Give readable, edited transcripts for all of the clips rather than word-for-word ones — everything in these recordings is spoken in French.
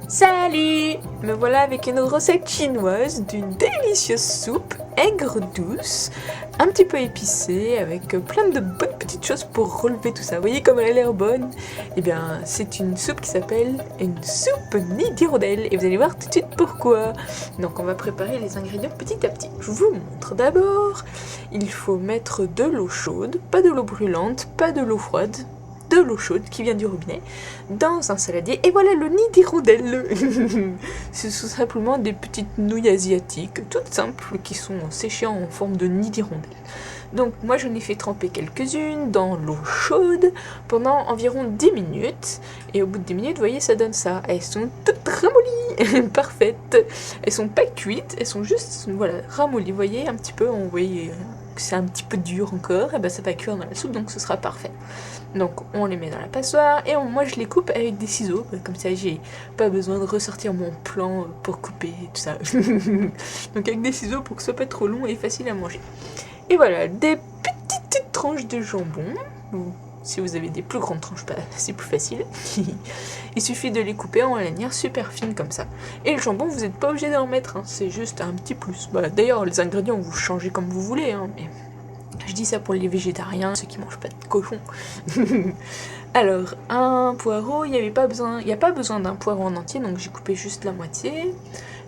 Salut! Me voilà avec une recette chinoise d'une délicieuse soupe aigre douce, un petit peu épicée, avec plein de bonnes petites choses pour relever tout ça. Vous voyez comme elle a l'air bonne? Eh bien, c'est une soupe qui s'appelle une soupe nid d'hirondelle et vous allez voir tout de suite pourquoi. Donc on va préparer les ingrédients petit à petit. Je vous montre d'abord. Il faut mettre de l'eau chaude, pas de l'eau brûlante, pas de l'eau froide, de l'eau chaude qui vient du robinet dans un saladier et voilà le nid d'hirondelle. Ce sont simplement des petites nouilles asiatiques toutes simples qui sont séchées en forme de nid d'hirondelle. Donc moi j'en ai fait tremper quelques-unes dans l'eau chaude pendant environ 10 minutes et au bout de 10 minutes vous voyez ça donne ça. Elles sont toutes ramollies, parfaites. Elles sont pas cuites, elles sont juste voilà ramollies. Vous voyez un petit peu, on voyait que c'est un petit peu dur encore, et ben ça va cuire dans la soupe donc ce sera parfait. Donc on les met dans la passoire et moi je les coupe avec des ciseaux, comme ça j'ai pas besoin de ressortir mon plan pour couper tout ça. Donc avec des ciseaux pour que ce soit pas trop long et facile à manger. Et voilà, des petites tranches de jambon. Ou si vous avez des plus grandes tranches, bah, c'est plus facile. Il suffit de les couper en lanières super fines comme ça. Et le jambon, vous n'êtes pas obligé d'en mettre, hein, c'est juste un petit plus. Bah, d'ailleurs, les ingrédients, vous changez comme vous voulez, hein, mais je dis ça pour les végétariens, ceux qui mangent pas de cochon. Alors, un poireau, il n'y a pas besoin d'un poireau en entier, donc j'ai coupé juste la moitié.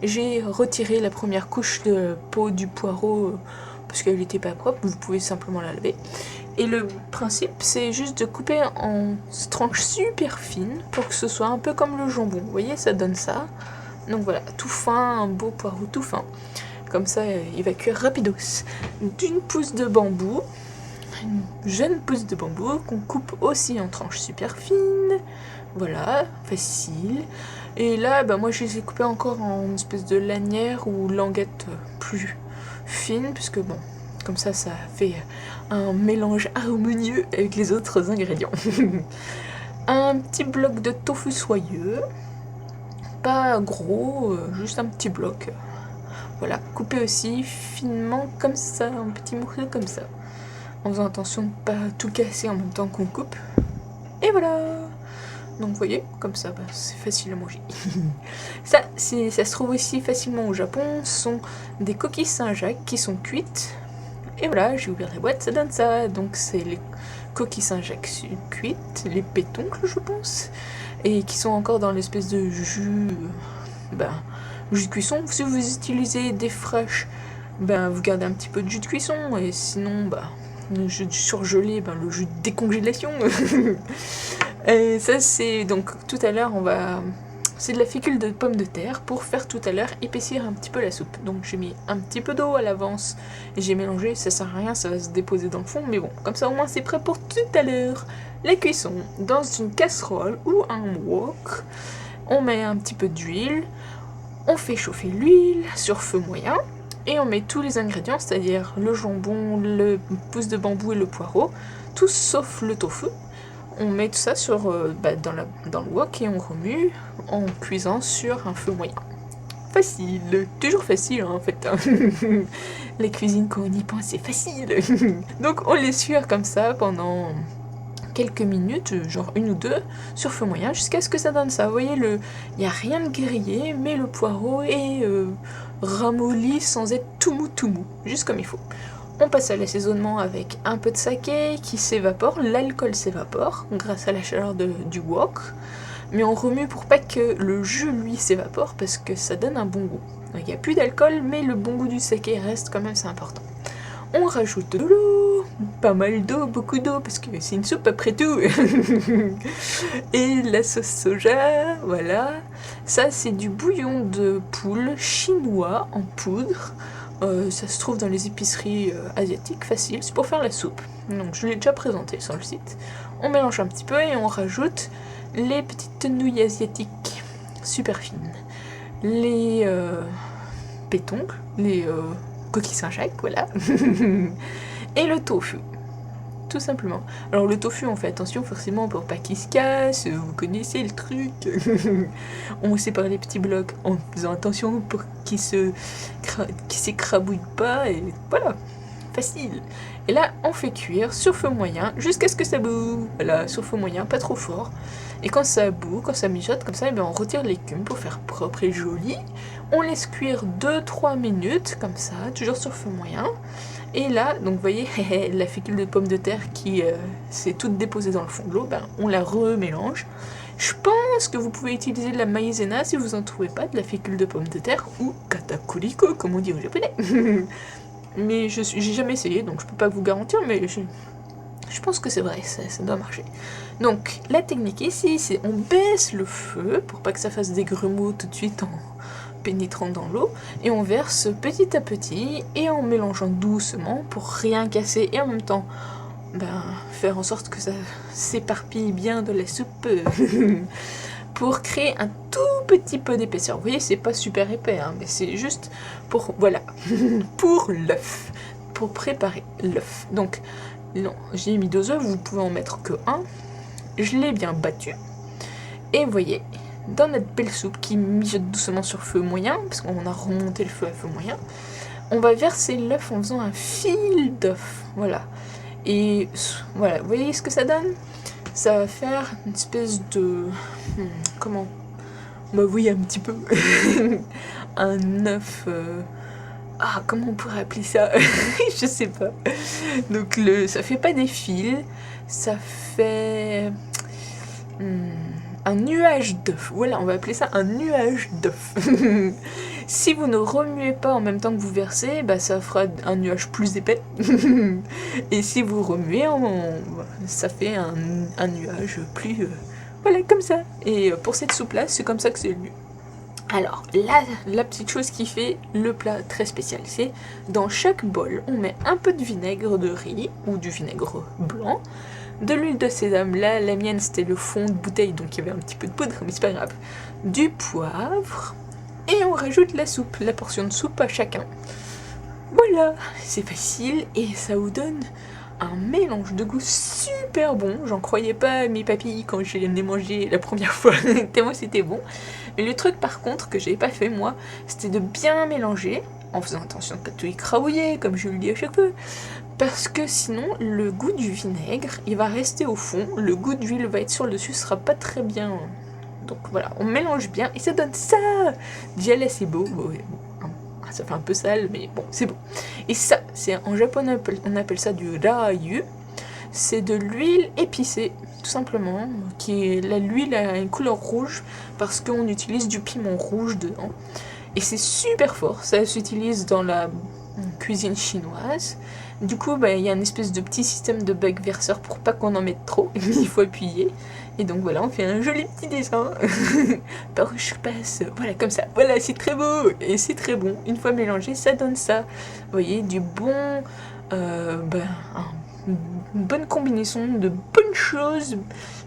J'ai retiré la première couche de peau du poireau parce qu'elle n'était pas propre, vous pouvez simplement la laver. Et le principe, c'est juste de couper en tranches super fines pour que ce soit un peu comme le jambon. Vous voyez, ça donne ça. Donc voilà, tout fin, un beau poireau tout fin. Comme ça, il va cuire rapidos. D'une pousse de bambou, une jeune pousse de bambou qu'on coupe aussi en tranches super fines. Voilà, facile. Et là, bah, moi je les ai coupés encore en une espèce de lanière ou languette plus fine, puisque bon, comme ça fait un mélange harmonieux avec les autres ingrédients. Un petit bloc de tofu soyeux, pas gros, juste un petit bloc. Voilà, coupé aussi finement comme ça, en petits morceaux comme ça. En faisant attention de ne pas tout casser en même temps qu'on coupe. Et voilà! Donc vous voyez, comme ça, bah, c'est facile à manger. Ça se trouve aussi facilement au Japon. Ce sont des coquilles Saint-Jacques qui sont cuites. Et voilà, j'ai ouvert la boîte, ça donne ça. Donc c'est les coquilles Saint-Jacques cuites, les pétoncles je pense. Et qui sont encore dans l'espèce de jus... jus de cuisson. Si vous utilisez des fraîches, vous gardez un petit peu de jus de cuisson, et sinon, le jus surgelé, le jus de décongélation. Et ça, c'est donc tout à l'heure, c'est de la fécule de pomme de terre pour faire tout à l'heure épaissir un petit peu la soupe. Donc j'ai mis un petit peu d'eau à l'avance et j'ai mélangé, ça sert à rien, ça va se déposer dans le fond, mais bon, comme ça au moins c'est prêt pour tout à l'heure. La cuisson, dans une casserole ou un wok, on met un petit peu d'huile. On fait chauffer l'huile sur feu moyen et on met tous les ingrédients, c'est-à-dire le jambon, le pousse de bambou et le poireau, tout sauf le tofu. On met tout ça dans le wok et on remue en cuisant sur un feu moyen. Facile, toujours facile en fait. La cuisine quand on y pense c'est facile. Donc on laisse cuire comme ça pendant quelques minutes, genre une ou deux, sur feu moyen, jusqu'à ce que ça donne ça. Vous voyez, il n'y a rien de grillé, mais le poireau est ramolli sans être tout mou, juste comme il faut. On passe à l'assaisonnement avec un peu de saké qui s'évapore, l'alcool s'évapore grâce à la chaleur du wok, mais on remue pour pas que le jus lui s'évapore parce que ça donne un bon goût. Il n'y a plus d'alcool, mais le bon goût du saké reste quand même, c'est important. On rajoute de l'eau, pas mal d'eau, beaucoup d'eau, parce que c'est une soupe après tout. Et la sauce soja, voilà. Ça, c'est du bouillon de poule chinois en poudre. Ça se trouve dans les épiceries asiatiques, facile, c'est pour faire la soupe. Donc je l'ai déjà présenté sur le site. On mélange un petit peu et on rajoute les petites nouilles asiatiques super fines. Les pétoncles, les... coquille Saint-Jacques, voilà. Et le tofu, tout simplement. Alors le tofu, on fait attention forcément pour pas qu'il se casse, vous connaissez le truc. On sépare les petits blocs en faisant attention pour qu'il s'écrabouille pas, et voilà. facile. Et là, on fait cuire sur feu moyen jusqu'à ce que ça boue. Voilà, sur feu moyen, pas trop fort. Et quand ça boue, quand ça mijote comme ça, et bien on retire l'écume pour faire propre et joli. On laisse cuire 2-3 minutes comme ça, toujours sur feu moyen. Et là, donc vous voyez, la fécule de pomme de terre qui s'est toute déposée dans le fond de l'eau, ben, on la remélange. Je pense que vous pouvez utiliser de la maïzena si vous n'en trouvez pas, de la fécule de pomme de terre, ou katakuriko, comme on dit au japonais. Mais j'ai jamais essayé, donc je peux pas vous garantir, mais je pense que c'est vrai, ça doit marcher. Donc, la technique ici, c'est on baisse le feu, pour pas que ça fasse des grumeaux tout de suite en pénétrant dans l'eau, et on verse petit à petit, et en mélangeant doucement, pour rien casser, et en même temps, faire en sorte que ça s'éparpille bien de la soupe, pour créer un tout petit peu d'épaisseur. Vous voyez, c'est pas super épais, hein, mais c'est juste pour, voilà, pour l'œuf, pour préparer l'œuf. Donc, non, j'ai mis 2 œufs, vous pouvez en mettre que un. Je l'ai bien battu. Et vous voyez, dans notre belle soupe qui mijote doucement sur feu moyen, parce qu'on a remonté le feu à feu moyen, on va verser l'œuf en faisant un fil d'œuf. Voilà. Et voilà, vous voyez ce que ça donne? Ça va faire une espèce de... comment? Bah oui, un petit peu. Un œuf... comment on pourrait appeler ça? Je sais pas. Donc ça fait pas des fils, ça fait... un nuage d'œuf. Voilà, on va appeler ça un nuage d'œuf. Si vous ne remuez pas en même temps que vous versez, ça fera un nuage plus épais. Et si vous remuez, ça fait un nuage plus... voilà, comme ça. Et pour cette soupe-là, c'est comme ça que c'est le mieux. Alors, la petite chose qui fait le plat très spécial, c'est dans chaque bol, on met un peu de vinaigre de riz ou du vinaigre blanc, de l'huile de sésame, là la mienne c'était le fond de bouteille donc il y avait un petit peu de poudre mais c'est pas grave, du poivre et on rajoute la soupe, la portion de soupe à chacun. Voilà, c'est facile et ça vous donne un mélange de goût super bon. J'en croyais pas à mes papilles quand je l'ai mangé la première fois, tellement c'était bon. Mais le truc par contre que j'avais pas fait moi, c'était de bien mélanger, en faisant attention de pas tout écrabouiller, comme je le dis à chaque fois. Parce que sinon, le goût du vinaigre, il va rester au fond, le goût d'huile va être sur le dessus, ce sera pas très bien. Donc voilà, on mélange bien et ça donne ça. Déjà là c'est beau, ça fait un peu sale, mais bon, c'est bon. Et ça, en japonais, on appelle ça du rayu. C'est de l'huile épicée, tout simplement. L'huile a une couleur rouge parce qu'on utilise du piment rouge dedans. Et c'est super fort, ça s'utilise dans la cuisine chinoise. Du coup, il y a une espèce de petit système de bug verseur pour pas qu'on en mette trop. Il faut appuyer. Et donc voilà, on fait un joli petit dessin par où je passe. Voilà, comme ça. Voilà, c'est très beau et c'est très bon. Une fois mélangé, ça donne ça. Vous voyez, du bon... une bonne combinaison de bonnes choses.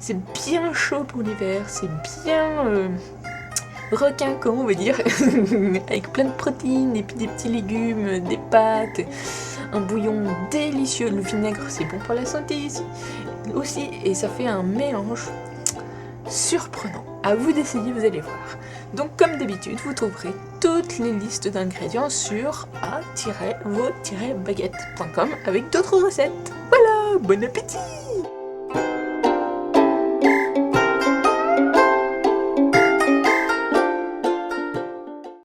C'est bien chaud pour l'hiver. C'est bien... requinquant, on va dire. Avec plein de protéines et puis des petits légumes, des pâtes... un bouillon délicieux, le vinaigre c'est bon pour la santé ici aussi et ça fait un mélange surprenant. À vous d'essayer, vous allez voir. Donc comme d'habitude, vous trouverez toutes les listes d'ingrédients sur a-vo-baguette.com avec d'autres recettes. Voilà, bon appétit!